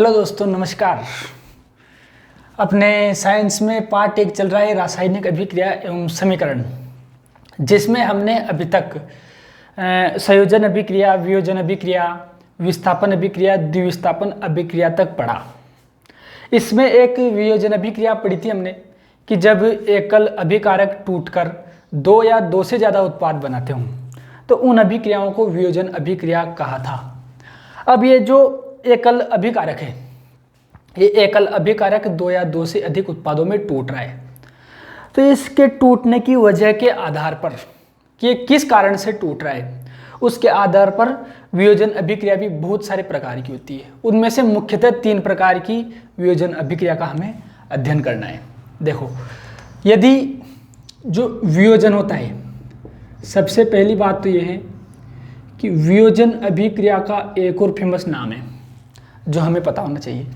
Hello दोस्तों, नमस्कार। अपने साइंस में पार्ट 1 चल रहा है रासायनिक अभिक्रिया एवं समीकरण, जिसमें हमने अभी तक संयोजन अभिक्रिया, वियोजन अभिक्रिया, विस्थापन अभिक्रिया, द्विविस्थापन अभिक्रिया तक पढ़ा। इसमें एक वियोजन अभिक्रिया पढ़ी थी हमने कि जब एकल अभिकारक टूटकर दो या दो से ज़्यादा उत्पाद बनाते हों तो उन अभिक्रियाओं को वियोजन अभिक्रिया कहा था। अब ये जो एकल अभिकारक है, ये एकल अभिकारक दो या दो से अधिक उत्पादों में टूट रहा है, तो इसके टूटने की वजह के आधार पर कि ये किस कारण से टूट रहा है, उसके आधार पर वियोजन अभिक्रिया भी बहुत सारे प्रकार की होती है। उनमें से मुख्यतः 3 प्रकार की वियोजन अभिक्रिया का हमें अध्ययन करना है। देखो, यदि जो वियोजन होता है, सबसे पहली बात तो यह है कि वियोजन अभिक्रिया का एक और फेमस नाम है जो हमें पता होना चाहिए।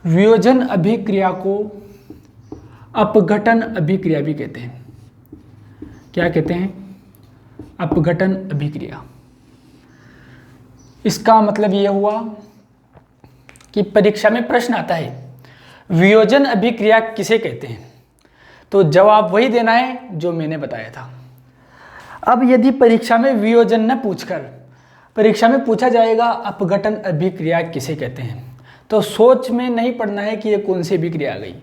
वियोजन अभिक्रिया को अपघटन अभिक्रिया भी कहते हैं। क्या कहते हैं? अपघटन अभिक्रिया। इसका मतलब यह हुआ कि परीक्षा में प्रश्न आता है वियोजन अभिक्रिया किसे कहते हैं, तो जवाब वही देना है जो मैंने बताया था। अब यदि परीक्षा में वियोजन न पूछकर परीक्षा में पूछा जाएगा अपघटन अभिक्रिया किसे कहते हैं, तो सोच में नहीं पड़ना है कि ये कौन सी अभिक्रिया आ गई।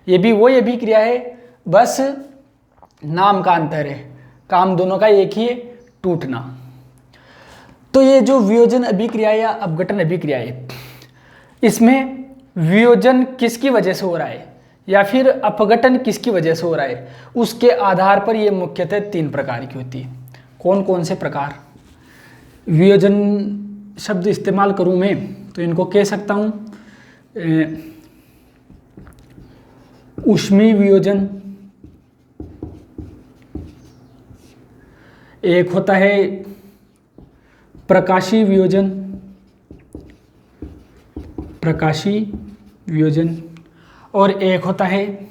ये भी वही अभिक्रिया है, बस नाम का अंतर है, काम दोनों का एक ही है, टूटना। तो ये जो वियोजन अभिक्रिया या अपघटन अभिक्रिया है, इसमें वियोजन किसकी वजह से हो रहा है या फिर अपघटन किसकी वजह से हो रहा है, उसके आधार पर ये मुख्यतः 3 प्रकार की होती है। कौन कौन से प्रकार? वियोजन शब्द इस्तेमाल करूं मैं तो इनको कह सकता हूं ऊष्मीय वियोजन, एक होता है प्रकाशीय वियोजन, और एक होता है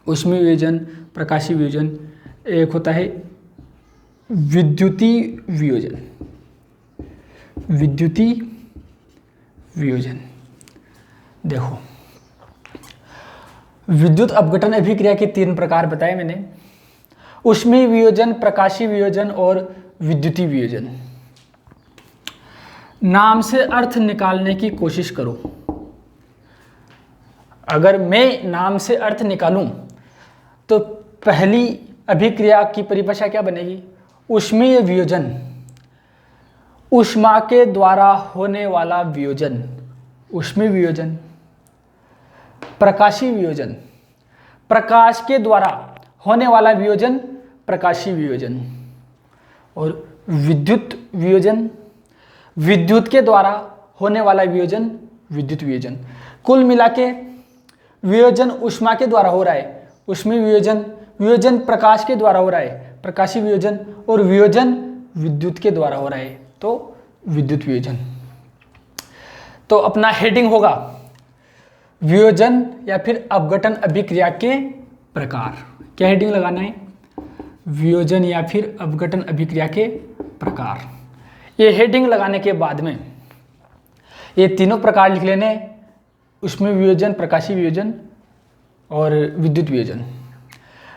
ऊष्मीय वियोजन, प्रकाशीय वियोजन, एक होता है विद्युतीय वियोजन। देखो, विद्युत अपघटन अभिक्रिया के 3 प्रकार बताए मैंने, ऊष्मीय वियोजन, प्रकाशीय वियोजन और विद्युतीय वियोजन। नाम से अर्थ निकालने की कोशिश करो। अगर मैं नाम से अर्थ निकालूं तो पहली अभिक्रिया की परिभाषा क्या बनेगी? ऊष्मीय वियोजन, ऊष्मा के द्वारा होने वाला वियोजन, ऊष्मीय वियोजन। प्रकाशीय वियोजन, प्रकाश के द्वारा होने वाला वियोजन, प्रकाशीय वियोजन। और विद्युत वियोजन, विद्युत के द्वारा होने वाला वियोजन, विद्युत वियोजन। कुल मिला के वियोजन ऊष्मा के द्वारा हो रहा है, ऊष्मीय वियोजन, वियोजन प्रकाश के द्वारा हो रहा है, प्रकाशीय वियोजन, और वियोजन विद्युत के द्वारा हो रहा है, तो विद्युत वियोजन। तो अपना हेडिंग होगा वियोजन या फिर अपघटन अभिक्रिया के प्रकार। क्या हेडिंग लगाना है? वियोजन या फिर अपघटन अभिक्रिया के प्रकार। ये हेडिंग लगाने के बाद में ये तीनों प्रकार लिख लेने, ऊष्मीय वियोजन, प्रकाशीय वियोजन और विद्युत वियोजन।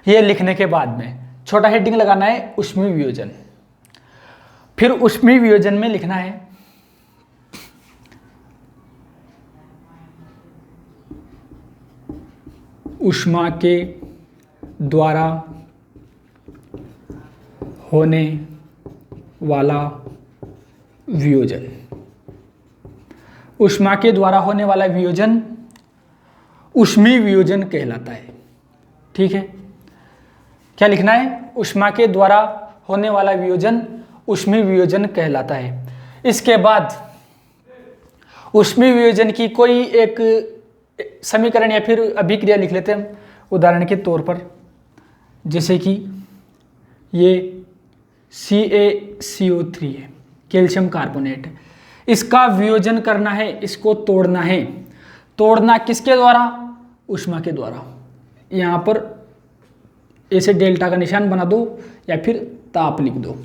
ये लिखने के बाद में छोटा हेडिंग लगाना है ऊष्मीय वियोजन। फिर ऊष्मीय वियोजन में लिखना है ऊष्मा के द्वारा होने वाला वियोजन। ऊष्मा के द्वारा होने वाला वियोजन ऊष्मीय वियोजन कहलाता है। ठीक है, क्या लिखना है? ऊष्मा के द्वारा होने वाला वियोजन ऊष्मीय वियोजन कहलाता है। इसके बाद ऊष्मीय वियोजन की कोई एक समीकरण या फिर अभिक्रिया लिख लेते हैं हम, उदाहरण के तौर पर, जैसे कि ये CaCO3 है, कैल्शियम कार्बोनेट। इसका वियोजन करना है, इसको तोड़ना है। तोड़ना किसके द्वारा? ऊष्मा के द्वारा। यहाँ पर ऐसे डेल्टा का निशान बना दो या फिर ताप लिख दो।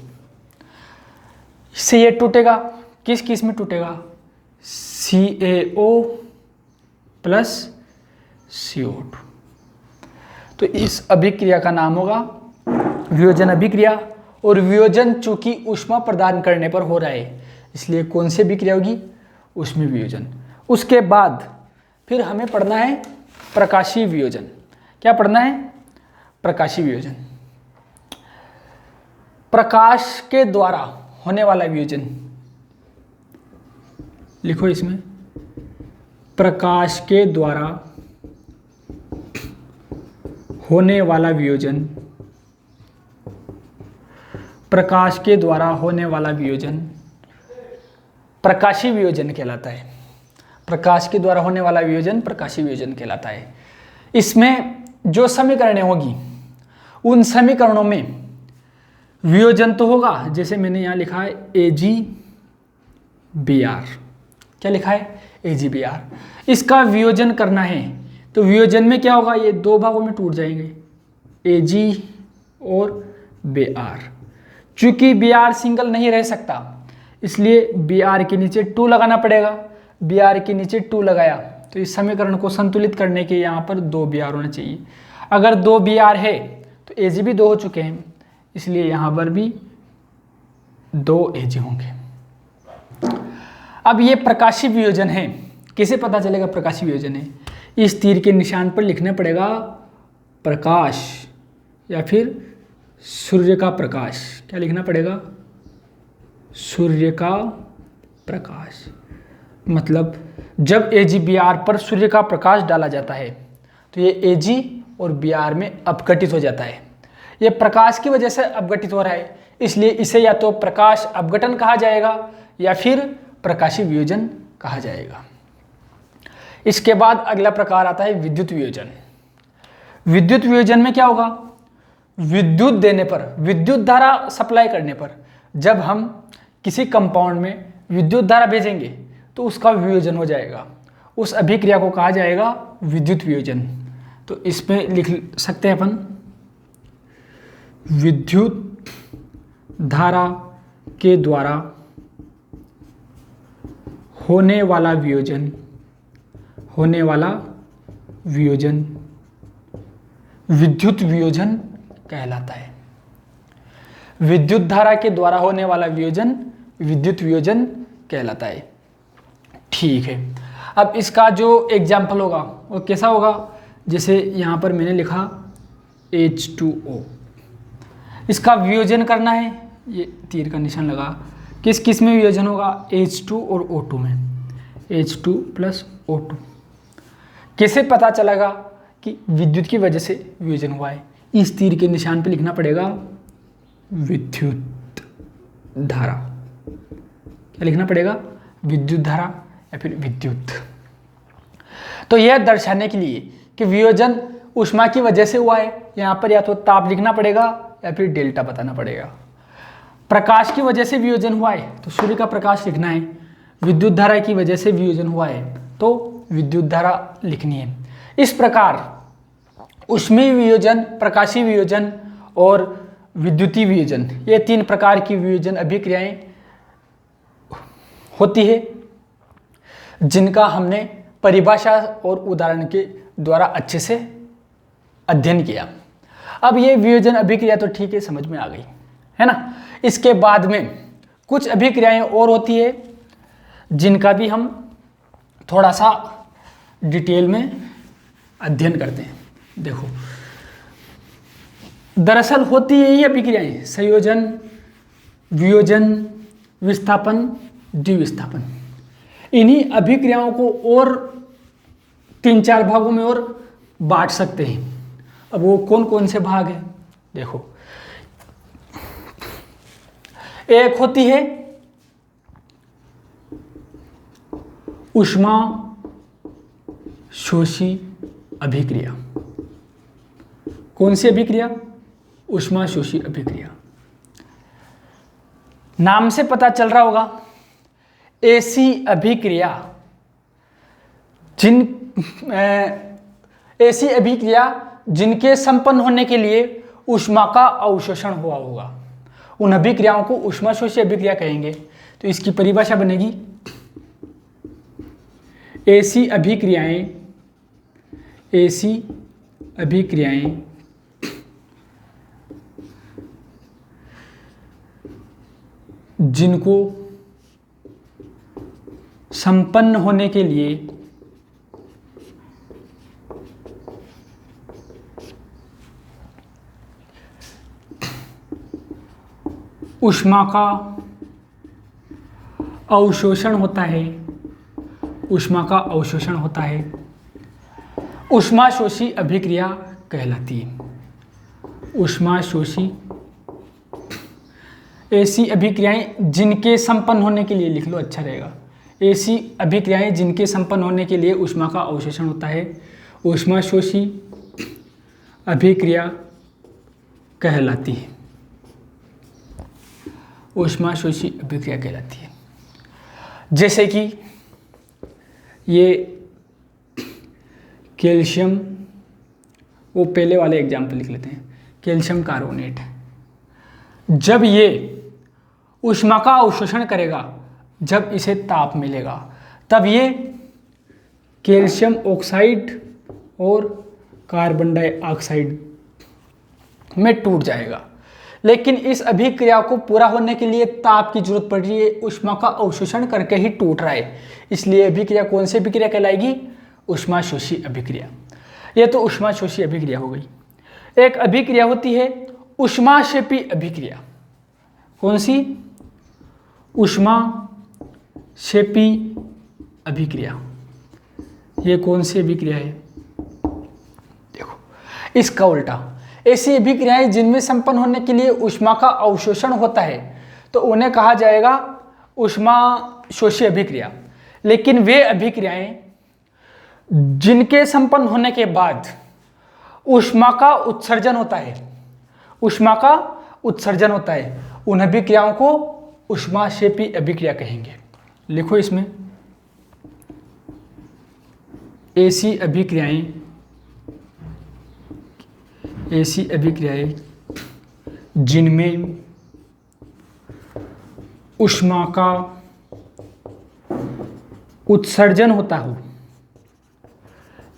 इससे ये टूटेगा, किस किस में टूटेगा? CaO plus CO2। तो इस अभिक्रिया का नाम होगा वियोजन अभिक्रिया। और वियोजन चूंकि ऊष्मा प्रदान करने पर हो रहा है, इसलिए कौन सी अभिक्रिया होगी? ऊष्मीय वियोजन। उसके बाद फिर हमें पढ़ना है प्रकाशीय वियोजन। क्या पढ़ना है? प्रकाशीय वियोजन। प्रकाश के द्वारा होने वाला वियोजन लिखो इसमें, प्रकाश के द्वारा होने वाला वियोजन, प्रकाश के द्वारा होने वाला वियोजन प्रकाशीय वियोजन कहलाता है। प्रकाश के द्वारा होने वाला वियोजन प्रकाशीय वियोजन कहलाता है। इसमें जो समीकरणें होगी उन समीकरणों में वियोजन तो होगा, जैसे मैंने यहाँ लिखा है AgBr। क्या लिखा है? AgBr। इसका वियोजन करना है तो वियोजन में क्या होगा? ये दो भागों में टूट जाएंगे, Ag और Br। चूंकि Br सिंगल नहीं रह सकता, इसलिए Br के नीचे 2 लगाना पड़ेगा। Br के नीचे 2 लगाया तो इस समीकरण को संतुलित करने के यहाँ पर 2 Br होना चाहिए। अगर 2 Br है तो Ag भी 2 हो चुके हैं, इसलिए यहाँ पर भी 2 Ag होंगे। अब ये प्रकाशीय वियोजन है। कैसे पता चलेगा प्रकाशीय वियोजन है? इस तीर के निशान पर लिखना पड़ेगा प्रकाश या फिर सूर्य का प्रकाश। क्या लिखना पड़ेगा? सूर्य का प्रकाश। मतलब जब AgBr पर सूर्य का प्रकाश डाला जाता है तो ये Ag और Br में अपघटित हो जाता है। ये प्रकाश की वजह से अपघटित हो रहा है, इसलिए इसे या तो प्रकाश अपघटन कहा जाएगा या फिर प्रकाशीय वियोजन कहा जाएगा। इसके बाद अगला प्रकार आता है विद्युत वियोजन। विद्युत वियोजन में क्या होगा? विद्युत देने पर, विद्युत धारा सप्लाई करने पर, जब हम किसी कंपाउंड में विद्युत धारा भेजेंगे तो उसका वियोजन हो जाएगा। उस अभिक्रिया को कहा जाएगा विद्युत वियोजन। तो इसमें लिख सकते हैं अपन, विद्युत धारा के द्वारा होने वाला वियोजन, होने वाला वियोजन विद्युत वियोजन कहलाता है। विद्युत धारा के द्वारा होने वाला वियोजन विद्युत वियोजन कहलाता है। ठीक है, अब इसका जो एग्जाम्पल होगा वो कैसा होगा? जैसे यहाँ पर मैंने लिखा H2O, इसका वियोजन करना है। ये तीर का निशान लगा, किस किस में वियोजन होगा? H2 और O2 में, H2 प्लस O2। कैसे पता चलेगा कि विद्युत की वजह से वियोजन हुआ है? इस तीर के निशान पे लिखना पड़ेगा विद्युत धारा। क्या लिखना पड़ेगा? विद्युत धारा या फिर विद्युत। तो यह दर्शाने के लिए कि वियोजन ऊष्मा की वजह से हुआ है, यहाँ पर या तो ताप लिखना पड़ेगा या फिर डेल्टा बताना पड़ेगा। प्रकाश की वजह से वियोजन हुआ है तो सूर्य का प्रकाश लिखना है। विद्युत धारा की वजह से वियोजन हुआ है तो विद्युत धारा लिखनी है। इस प्रकार ऊष्मीय वियोजन, प्रकाशीय वियोजन और विद्युतीय वियोजन, ये 3 प्रकार की वियोजन अभिक्रियाएं होती है, जिनका हमने परिभाषा और उदाहरण के द्वारा अच्छे से अध्ययन किया। अब ये वियोजन अभिक्रिया तो ठीक है, समझ में आ गई है ना। इसके बाद में कुछ अभिक्रियाएं और होती है जिनका भी हम थोड़ा सा डिटेल में अध्ययन करते हैं। देखो, दरअसल होती है ये अभिक्रियाएं संयोजन, वियोजन, विस्थापन, द्विविस्थापन। इन्हीं अभिक्रियाओं को और 3-4 भागों में और बांट सकते हैं। अब वो कौन कौन से भाग हैं? देखो, एक होती है ऊष्मा शोषी अभिक्रिया। कौन सी अभिक्रिया? ऊष्मा शोषी अभिक्रिया। नाम से पता चल रहा होगा, ऐसी अभिक्रिया जिनके संपन्न होने के लिए ऊष्मा का अवशोषण हुआ होगा, उन अभिक्रियाओं को ऊष्मा शोषी अभिक्रिया कहेंगे। तो इसकी परिभाषा बनेगी, ऐसी अभिक्रियाएं ऐसी अभिक्रियाएं जिनको संपन्न होने के लिए ऊष्मा का अवशोषण होता है, ऊष्मा का अवशोषण होता है, ऊष्माशोषी अभिक्रिया कहलाती है। ऊष्माशोषी ऐसी अभिक्रियाएं जिनके संपन्न होने के लिए, लिख लो अच्छा रहेगा, ऐसी अभिक्रियाएं जिनके संपन्न होने के लिए ऊष्मा का अवशोषण होता है, ऊष्माशोषी अभिक्रिया कहलाती है। ऊष्माशोषी अभिक्रिया कहलाती है। जैसे कि ये कैल्शियम, वो पहले वाले एग्जाम्पल लिख लेते हैं, कैल्शियम कार्बोनेट, जब ये ऊष्मा का अवशोषण करेगा, जब इसे ताप मिलेगा, तब ये कैल्शियम ऑक्साइड और कार्बन डाइऑक्साइड में टूट जाएगा। लेकिन इस अभिक्रिया को पूरा होने के लिए ताप की जरूरत पड़ रही है, ऊष्मा का अवशोषण करके ही टूट रहा है, इसलिए अभिक्रिया कौन सी अभिक्रिया कहलाएगी? ऊष्माशोषी अभिक्रिया। यह तो ऊष्माशोषी अभिक्रिया हो गई। एक अभिक्रिया होती है ऊष्माक्षेपी अभिक्रिया। कौन सी? ऊष्माक्षेपी अभिक्रिया। ये कौन सी अभिक्रिया है? देखो, इसका उल्टा, ऐसी अभिक्रियाएं जिनमें संपन्न होने के लिए ऊष्मा का अवशोषण होता है तो उन्हें कहा जाएगा ऊष्माशोषी अभिक्रिया। लेकिन वे अभिक्रियाएं जिनके संपन्न होने के बाद ऊष्मा का उत्सर्जन होता है, ऊष्मा का उत्सर्जन होता है, उन अभिक्रियाओं को ऊष्माक्षेपी अभिक्रिया कहेंगे। लिखो इसमें, ऐसी अभिक्रियाएं जिनमें ऊष्मा का उत्सर्जन होता हो,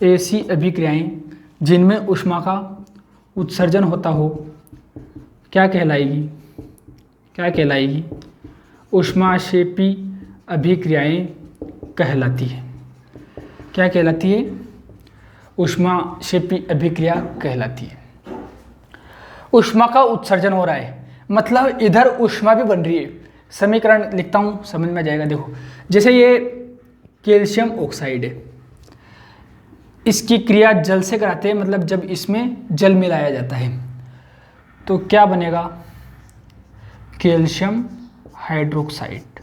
ऐसी अभिक्रियाएं जिनमें ऊष्मा का उत्सर्जन होता हो, क्या कहलाएगी? क्या कहलाएगी? ऊष्माक्षेपी अभिक्रियाएं कहलाती है। क्या कहलाती है? ऊष्माक्षेपी अभिक्रिया कहलाती है। ऊष्मा का उत्सर्जन हो रहा है, मतलब इधर ऊष्मा भी बन रही है। समीकरण लिखता हूँ, समझ में आ जाएगा। देखो, जैसे ये कैल्शियम ऑक्साइड है, इसकी क्रिया जल से कराते हैं, मतलब जब इसमें जल मिलाया जाता है तो क्या बनेगा? Calcium hydroxide.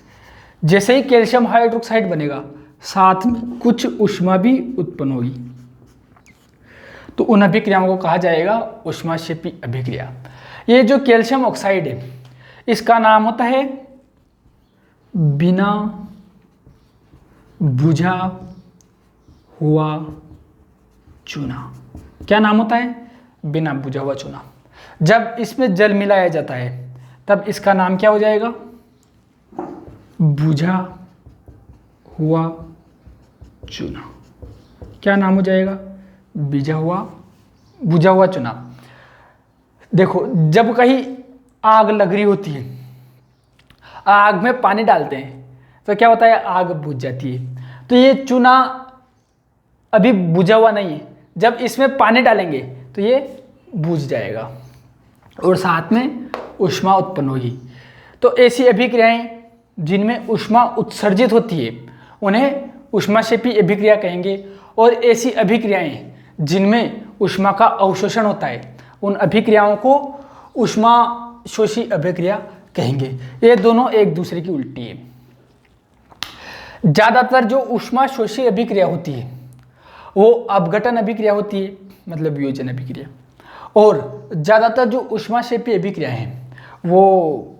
जैसे ही कैल्शियम हाइड्रोक्साइड बनेगा, साथ में कुछ ऊष्मा भी उत्पन्न होगी, तो उन अभिक्रियाओं को कहा जाएगा ऊष्माक्षेपी अभिक्रिया। ये जो कैल्शियम ऑक्साइड है, इसका नाम होता है बिना बुझा हुआ चूना। क्या नाम होता है? बिना बुझा हुआ चूना। जब इसमें जल मिलाया जाता है तब इसका नाम क्या हो जाएगा? बुझा हुआ चूना। क्या नाम हो जाएगा? बुझा हुआ चूना। देखो, जब कहीं आग लग रही होती है, आग में पानी डालते हैं तो क्या होता है? आग बुझ जाती है। तो ये चूना अभी बुझा हुआ नहीं है, जब इसमें पानी डालेंगे तो ये बुझ जाएगा और साथ में ऊष्मा उत्पन्न होगी। तो ऐसी अभिक्रियाएं जिनमें ऊष्मा उत्सर्जित होती है उन्हें ऊष्माक्षेपी अभिक्रिया कहेंगे, और ऐसी अभिक्रियाएं जिनमें ऊष्मा का अवशोषण होता है उन अभिक्रियाओं को ऊष्माशोषी अभिक्रिया कहेंगे। ये दोनों एक दूसरे की उल्टी है। ज़्यादातर जो ऊष्माशोषी अभिक्रिया होती है वो अपघटन अभिक्रिया होती है, मतलब वियोजन अभिक्रिया, और ज़्यादातर जो ऊष्माक्षेपी अभिक्रिया हैं वो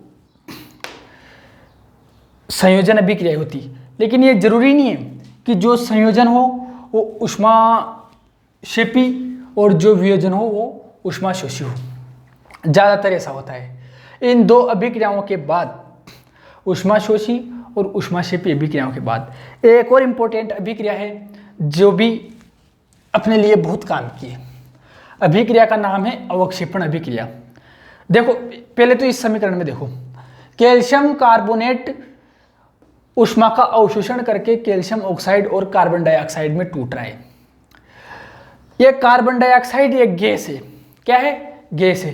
संयोजन अभिक्रिया होती है। लेकिन ये जरूरी नहीं है कि जो संयोजन हो वो ऊष्माक्षेपी और जो वियोजन हो वो ऊष्माशोषी हो। ज़्यादातर ऐसा होता है। इन दो अभिक्रियाओं के बाद, ऊष्माशोषी और ऊष्माक्षेपी अभिक्रियाओं के बाद, एक और इम्पोर्टेंट अभिक्रिया है जो भी अपने लिए बहुत काम की है। अभिक्रिया का नाम है अवक्षेपण अभिक्रिया। देखो पहले तो इस समीकरण में देखो, कैल्शियम कार्बोनेट ऊष्मा का अवशोषण करके कैल्शियम ऑक्साइड और कार्बन डाइऑक्साइड में टूट रहा है। यह कार्बन डाइऑक्साइड एक गैस है। क्या है? गैस है।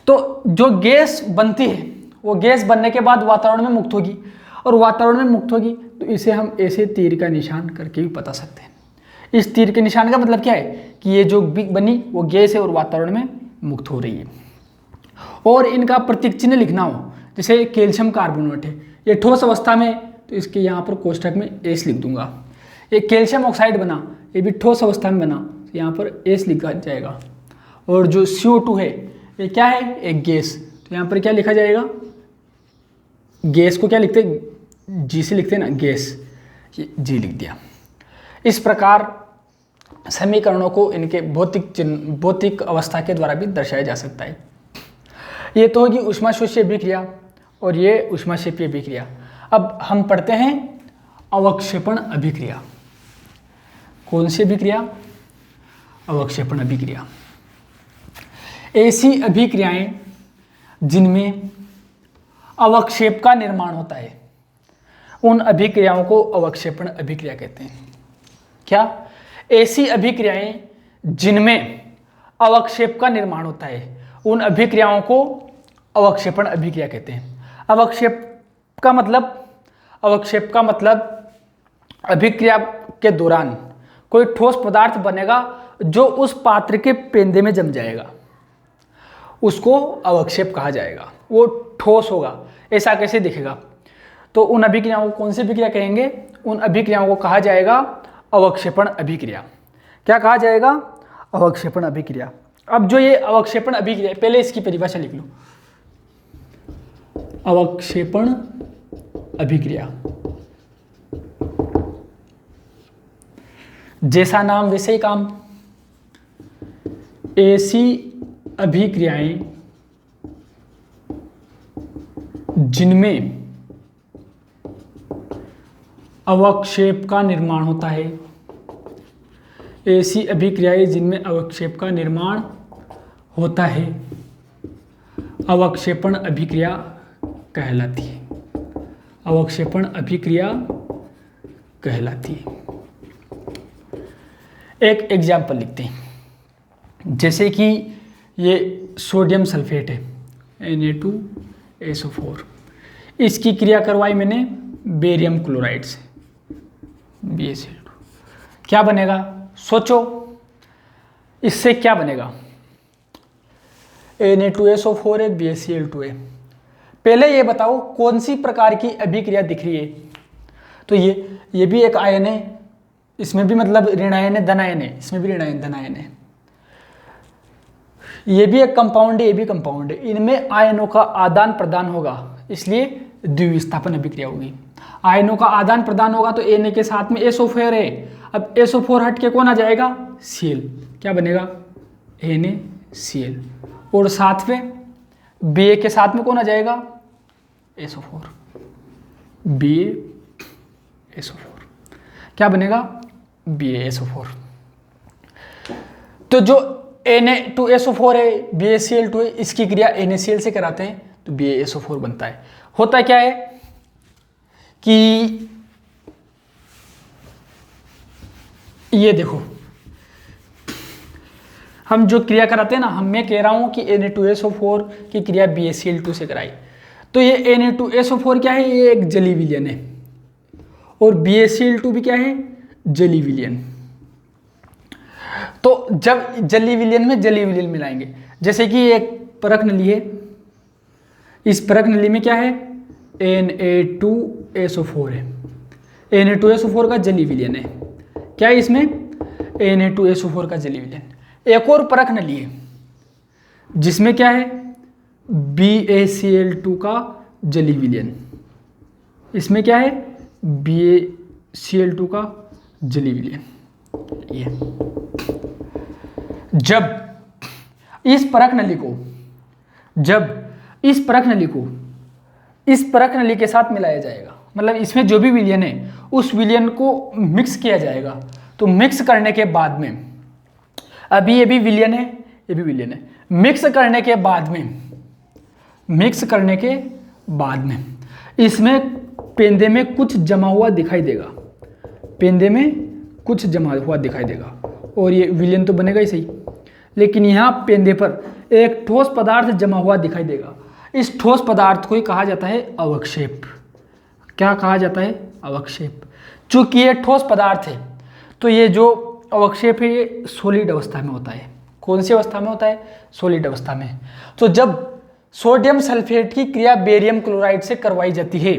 तो जो गैस बनती है वो गैस बनने के बाद वातावरण में मुक्त होगी, और वातावरण में मुक्त होगी तो इसे हम ऐसे तीर का निशान करके भी बता सकते हैं। इस तीर के निशान का मतलब क्या है कि ये जो बनी वो गैस है और वातावरण में मुक्त हो रही है। और इनका प्रतीक चिन्ह लिखना हो, जैसे कैल्शियम कार्बोनेट है, ये ठोस अवस्था में, तो इसके यहाँ पर कोष्ठक में एस लिख दूंगा। ये कैल्शियम ऑक्साइड बना, ये भी ठोस अवस्था में बना, तो यहाँ पर एस लिखा जाएगा। और जो CO2 है ये क्या है? एक गैस, तो यहाँ पर क्या लिखा जाएगा? गैस को क्या लिखते हैं? जी से लिखते हैं ना, गैस, जी लिख दिया। इस प्रकार समीकरणों को इनके भौतिक अवस्था के द्वारा भी दर्शाया जा सकता है। ये तो होगी ऊष्माशोषीय अभिक्रिया और ये ऊष्माक्षेपीय अभिक्रिया। अब हम पढ़ते हैं अवक्षेपण अभिक्रिया। कौन सी अभिक्रिया? अवक्षेपण अभिक्रिया। ऐसी अभिक्रियाएं जिनमें अवक्षेप का निर्माण होता है, उन अभिक्रियाओं को अवक्षेपण अभिक्रिया कहते हैं। क्या? ऐसी अभिक्रियाएं जिनमें अवक्षेप का निर्माण होता है, उन अभिक्रियाओं को अवक्षेपण अभिक्रिया कहते हैं। अवक्षेप का मतलब अभिक्रिया के दौरान कोई ठोस पदार्थ बनेगा जो उस पात्र के पेंदे में जम जाएगा, उसको अवक्षेप कहा जाएगा। वो ठोस होगा, ऐसा कैसे दिखेगा? तो उन अभिक्रियाओं को कौन सी अभिक्रिया कहेंगे? उन अभिक्रियाओं को कहा जाएगा अवक्षेपण अभिक्रिया। क्या कहा जाएगा? अवक्षेपण अभिक्रिया। अब जो ये अवक्षेपण अभिक्रिया, पहले इसकी परिभाषा लिख लो। अवक्षेपण अभिक्रिया, जैसा नाम वैसे ही काम। ऐसी अभिक्रियाएं जिनमें अवक्षेप का निर्माण होता है, ऐसी अभिक्रियाएं जिनमें अवक्षेप का निर्माण होता है, अवक्षेपण अभिक्रिया कहलाती है। अवक्षेपण अभिक्रिया कहलाती है। एक एग्जाम्पल लिखते हैं, जैसे कि ये सोडियम सल्फेट है Na2SO4, इसकी क्रिया करवाई मैंने बेरियम क्लोराइड से BaCl2। क्या बनेगा? सोचो, इससे क्या बनेगा? Na2SO4 है, BaCl2 है। पहले ये बताओ कौन सी प्रकार की अभिक्रिया दिख रही है? तो ये भी एक आयन है, इसमें भी मतलब ऋण आयन है, धन आयन है, इसमें भी ऋण आयन धन आयन है। ये भी एक कंपाउंड है, ये भी कंपाउंड है। इनमें आयनों का आदान प्रदान होगा, इसलिए द्विविस्थापन अभिक्रिया होगी। आयनों का आदान प्रदान होगा तो Na के साथ में SO4 है। अब SO4 हट के कौन आ जाएगा? Cl। क्या बनेगा? NaCl। और साथ में Ba के साथ में कौन आ जाएगा? SO4, BaSO4। क्या बनेगा? BaSO4। तो जो Na2SO4 है, BaCl2 है, इसकी क्रिया NaCl से कराते हैं तो BaSO4 बनता है। होता क्या है कि ये देखो, हम जो क्रिया कराते हैं ना, मैं कह रहा हूं कि Na2SO4 की क्रिया BaCl2 से कराई, तो ये Na2SO4 क्या है? ये एक जली विलयन है, और BaCl2 भी क्या है? जली विलयन। तो जब जली विलयन में जली विलयन मिलाएंगे, जैसे कि एक परख नली है, इस परख नली में क्या है? Na2SO4 है। Na2SO4 का जली विलयन है। क्या है इसमें? Na2SO4 का जली विलयन। एक और परख नली है जिसमें क्या है? BaCl2 का जली विलयन। इसमें क्या है? BaCl2 का जली विलयन। ये जब इस परख नली के साथ मिलाया जाएगा, मतलब इसमें जो भी विलयन है उस विलयन को मिक्स किया जाएगा, तो मिक्स करने के बाद में अभी ये भी विलयन है, ये भी विलयन है। मिक्स करने के बाद में इसमें पेंदे में कुछ जमा हुआ दिखाई देगा, पेंदे में कुछ जमा हुआ दिखाई देगा, और ये विलयन तो बनेगा ही सही, लेकिन यहाँ पेंदे पर एक ठोस पदार्थ जमा हुआ दिखाई देगा। इस ठोस पदार्थ को ही कहा जाता है अवक्षेप। क्या कहा जाता है? अवक्षेप। चूंकि ये ठोस पदार्थ है तो ये जो अवक्षेप है ये सॉलिड अवस्था में होता है। कौन सी अवस्था में होता है? सॉलिड अवस्था में। तो जब सोडियम सल्फेट की क्रिया बेरियम क्लोराइड से करवाई जाती है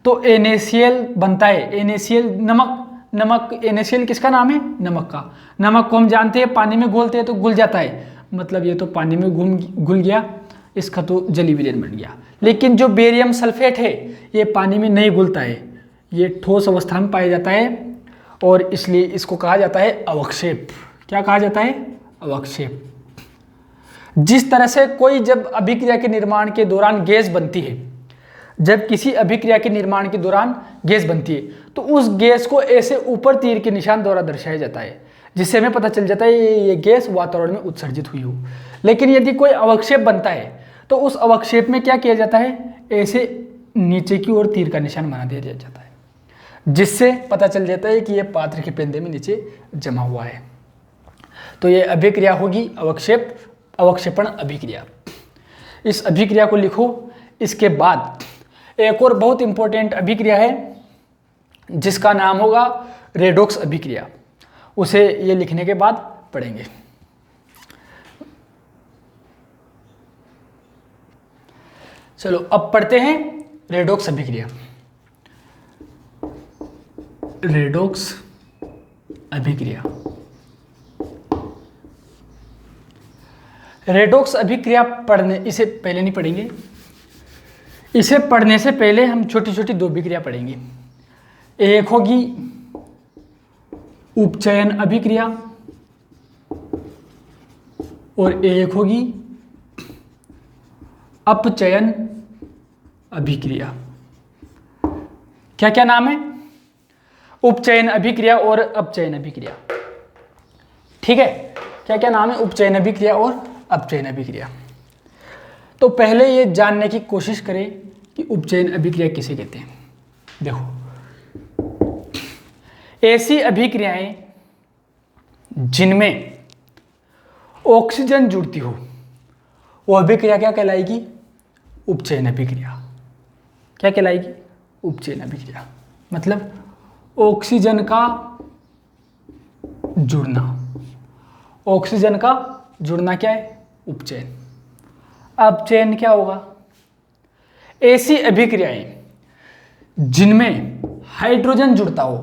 तो NaCl बनता है। NaCl नमक NaCl किसका नाम है? नमक का। नमक को हम जानते हैं पानी में घोलते हैं तो घुल जाता है, मतलब ये तो पानी में घुल गया, इसका तो जली विलयन बन गया। लेकिन जो बेरियम सल्फेट है ये पानी में नहीं घुलता है, ये ठोस अवस्था में पाया जाता है, और इसलिए इसको कहा जाता है अवक्षेप। क्या कहा जाता है? अवक्षेप। जिस तरह से कोई जब अभिक्रिया के निर्माण के दौरान गैस बनती है, जब किसी अभिक्रिया के निर्माण के दौरान गैस बनती है तो उस गैस को ऐसे ऊपर तीर के निशान द्वारा दर्शाया जाता है, जिससे हमें पता चल जाता है ये गैस वातावरण में उत्सर्जित हुई हो। लेकिन यदि कोई अवक्षेप बनता है तो उस अवक्षेप में क्या किया जाता है? ऐसे नीचे की ओर तीर का निशान बना दिया जाता है, जिससे पता चल जाता है कि यह पात्र के पेंदे में नीचे जमा हुआ है। तो ये अभिक्रिया होगी अवक्षेपण अभिक्रिया। इस अभिक्रिया को लिखो। इसके बाद एक और बहुत इंपॉर्टेंट अभिक्रिया है जिसका नाम होगा रेडॉक्स अभिक्रिया। उसे ये लिखने के बाद पढ़ेंगे। चलो अब पढ़ते हैं रेडॉक्स अभिक्रिया। रेडॉक्स अभिक्रिया। रेडॉक्स अभिक्रिया इसे पहले नहीं पढ़ेंगे। इसे पढ़ने से पहले हम छोटी छोटी दो अभिक्रिया पढ़ेंगे। एक होगी उपचयन अभिक्रिया और एक होगी अपचयन अभिक्रिया। क्या क्या नाम है? उपचयन अभिक्रिया और अपचयन अभिक्रिया। ठीक है, क्या क्या नाम है? उपचयन अभिक्रिया और अपचयन अभिक्रिया। तो पहले ये जानने की कोशिश करें कि उपचयन अभिक्रिया किसे कहते हैं। देखो, ऐसी अभिक्रियाएं जिनमें ऑक्सीजन जुड़ती हो वो अभिक्रिया क्या कहलाएगी? उपचयन अभिक्रिया। क्या कहलाएगी? उपचयन अभिक्रिया। मतलब ऑक्सीजन का जुड़ना। ऑक्सीजन का जुड़ना क्या है? उपचयन। अपचयन क्या होगा? ऐसी अभिक्रियाएं जिनमें हाइड्रोजन जुड़ता हो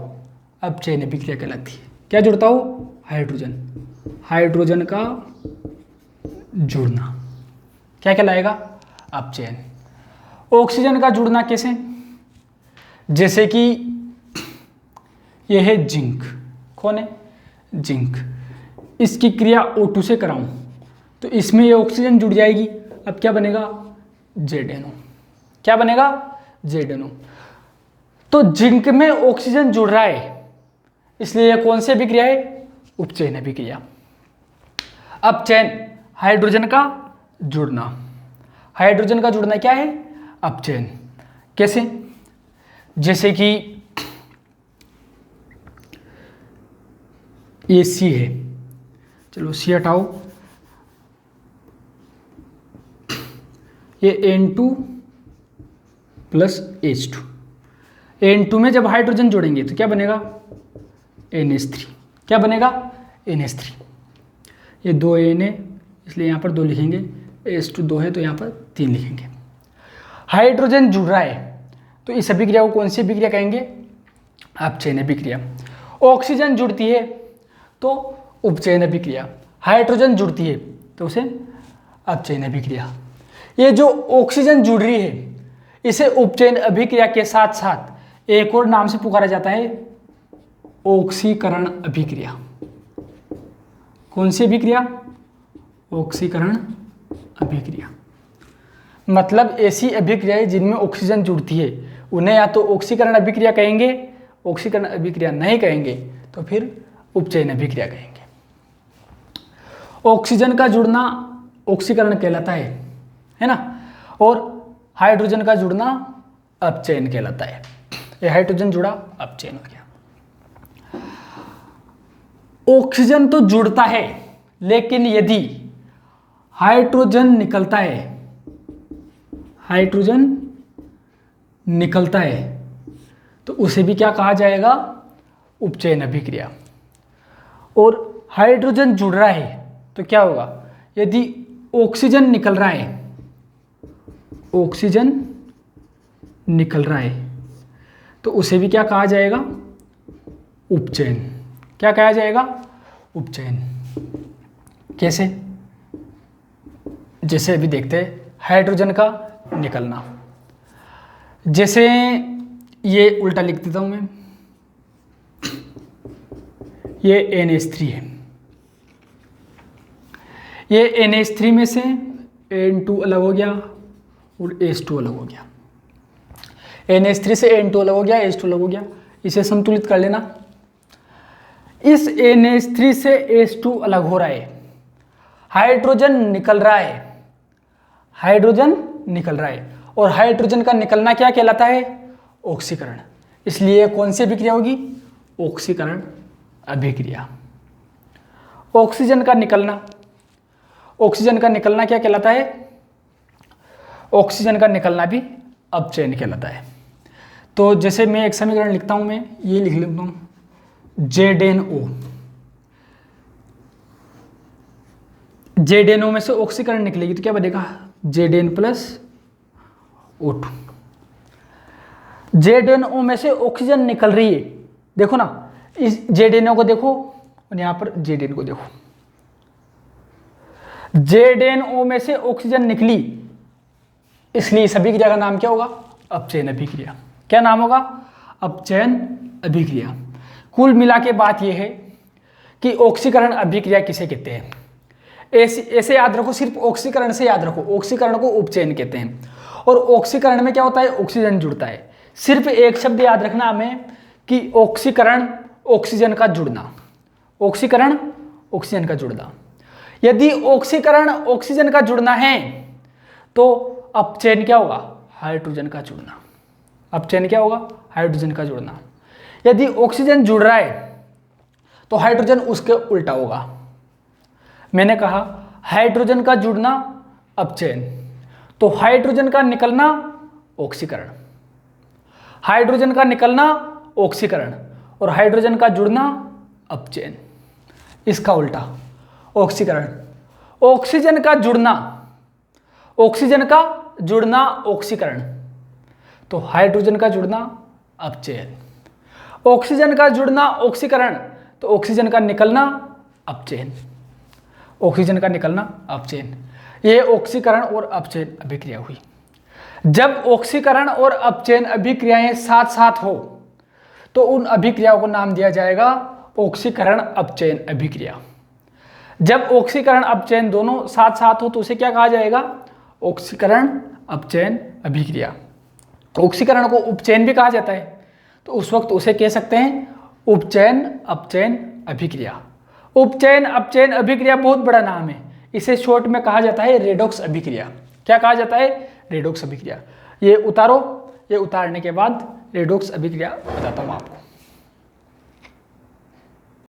अपचयन अभिक्रिया कहलाती है। क्या जुड़ता हो? हाइड्रोजन। हाइड्रोजन का जुड़ना क्या कहलाएगा? अपचयन। ऑक्सीजन का जुड़ना कैसे? जैसे कि यह है जिंक। कौन है? जिंक। इसकी क्रिया O2 से कराऊं तो इसमें ये ऑक्सीजन जुड़ जाएगी। अब क्या बनेगा? ZNO। क्या बनेगा? ZNO। तो जिंक में ऑक्सीजन जुड़ रहा है, इसलिए यह कौन सी अभिक्रिया है? उपचयन अभिक्रिया। अपचयन, हाइड्रोजन का जुड़ना। हाइड्रोजन का जुड़ना क्या है? अपचयन। कैसे? जैसे कि ये C है, चलो C हटाओ, ये N2 प्लस H2। N2 में जब हाइड्रोजन जोड़ेंगे तो क्या बनेगा? NH3। क्या बनेगा? NH3। ये 2 N है इसलिए यहाँ पर 2 लिखेंगे, H2 2 है तो यहाँ पर 3 लिखेंगे। हाइड्रोजन जुड़ रहा है तो इस अभिक्रिया को कौन सी अभिक्रिया कहेंगे? अपचयन अभिक्रिया। ऑक्सीजन जुड़ती है तो उपचयन अभिक्रिया। हाइड्रोजन जुड़ती है तो उसे अपचयन अभिक्रिया। ये जो ऑक्सीजन जुड़ रही है इसे उपचयन अभिक्रिया के साथ साथ एक और नाम से पुकारा जाता है, ऑक्सीकरण अभिक्रिया। कौन सी अभिक्रिया? ऑक्सीकरण अभिक्रिया। मतलब ऐसी अभिक्रियाएं जिनमें ऑक्सीजन जुड़ती है उन्हें या तो ऑक्सीकरण अभिक्रिया कहेंगे, ऑक्सीकरण अभिक्रिया नहीं कहेंगे तो फिर उपचयन अभिक्रिया कहेंगे। ऑक्सीजन का जुड़ना ऑक्सीकरण कहलाता है ना, और हाइड्रोजन का जुड़ना अपचयन कहलाता है। ये हाइड्रोजन जुड़ा अपचयन हो गया। ऑक्सीजन तो जुड़ता है, लेकिन यदि हाइड्रोजन निकलता है, हाइड्रोजन निकलता है तो उसे भी क्या कहा जाएगा? उपचयन अभिक्रिया। और हाइड्रोजन जुड़ रहा है तो क्या होगा? यदि ऑक्सीजन निकल रहा है, ऑक्सीजन निकल रहा है तो उसे भी क्या कहा जाएगा? उपचयन। क्या कहा जाएगा? उपचयन। कैसे? जैसे अभी देखते हैं हाइड्रोजन का निकलना। जैसे ये उल्टा लिख देता हूं मैं, ये NH3 है, ये NH3 में से N2 अलग हो गया और H2 अलग हो गया। NH3 से N2 अलग हो गया, H2 अलग हो गया। इसे संतुलित कर लेना। इस NH3 से H2 अलग हो रहा है, हाइड्रोजन निकल रहा है, हाइड्रोजन निकल रहा है, और हाइड्रोजन का निकलना क्या कहलाता है? ऑक्सीकरण। इसलिए कौन सी अभिक्रिया होगी? ऑक्सीकरण अभिक्रिया। ऑक्सीजन का निकलना, ऑक्सीजन का निकलना क्या कहलाता है? ऑक्सीजन का निकलना भी अपचयन कहलाता है। तो जैसे मैं एक समीकरण लिखता हूं, मैं ये लिख लेता हूं ZnO। ZnO में से ऑक्सीकरण निकलेगी तो क्या बनेगा? Zn plus O2। ZnO में से ऑक्सीजन निकल रही है, देखो ना, इस ZnO को देखो और यहां पर Zn को देखो। ZnO में से ऑक्सीजन निकली, इसलिए इस अभिक्रिया का नाम क्या होगा? अपचयन अभिक्रिया। क्या नाम होगा? अपचयन अभिक्रिया। कुल मिला के बात यह है कि ऑक्सीकरण अभिक्रिया किसे कहते हैं? ऐसे याद रखो, सिर्फ ऑक्सीकरण से याद रखो। ऑक्सीकरण को उपचयन कहते हैं, और ऑक्सीकरण में क्या होता है? ऑक्सीजन जुड़ता है। सिर्फ एक शब्द याद रखना हमें कि ऑक्सीकरण ऑक्सीजन का जुड़ना, ऑक्सीकरण ऑक्सीजन का जुड़ना। यदि ऑक्सीकरण ऑक्सीजन का जुड़ना है तो अपचयन क्या होगा? हाइड्रोजन का जुड़ना। अपचयन क्या होगा? हाइड्रोजन का जुड़ना। यदि ऑक्सीजन जुड़ रहा है तो हाइड्रोजन उसके उल्टा होगा। मैंने कहा हाइड्रोजन का जुड़ना अपचयन, तो हाइड्रोजन का निकलना ऑक्सीकरण, हाइड्रोजन का निकलना ऑक्सीकरण, और हाइड्रोजन का जुड़ना अपचयन। इसका उल्टा ऑक्सीकरण, ऑक्सीजन का जुड़ना, ऑक्सीजन का जुड़ना ऑक्सीकरण, तो हाइड्रोजन का जुड़ना अपचयन। ऑक्सीजन का जुड़ना ऑक्सीकरण, तो ऑक्सीजन का निकलना अपचयन, ऑक्सीजन का निकलना अपचयन। ये ऑक्सीकरण और अपचयन अभिक्रिया हुई। जब ऑक्सीकरण और अपचयन अभिक्रियाएं साथ साथ हो तो उन अभिक्रियाओं को नाम दिया जाएगा ऑक्सीकरण अपचयन अभिक्रिया। जब ऑक्सीकरण अपचयन दोनों साथ साथ हो तो उसे क्या कहा जाएगा? ऑक्सीकरण अपचयन अभिक्रिया। ऑक्सीकरण को उपचयन भी कहा जाता है, तो उस वक्त उसे कह सकते हैं उपचयन अपचयन अभिक्रिया। उपचयन अपचयन अभिक्रिया बहुत बड़ा नाम है, इसे शॉर्ट में कहा जाता है रेडॉक्स अभिक्रिया। क्या कहा जाता है? रेडॉक्स अभिक्रिया। ये उतारो, ये उतारने के बाद रेडॉक्स अभिक्रिया बताता हूँ आपको।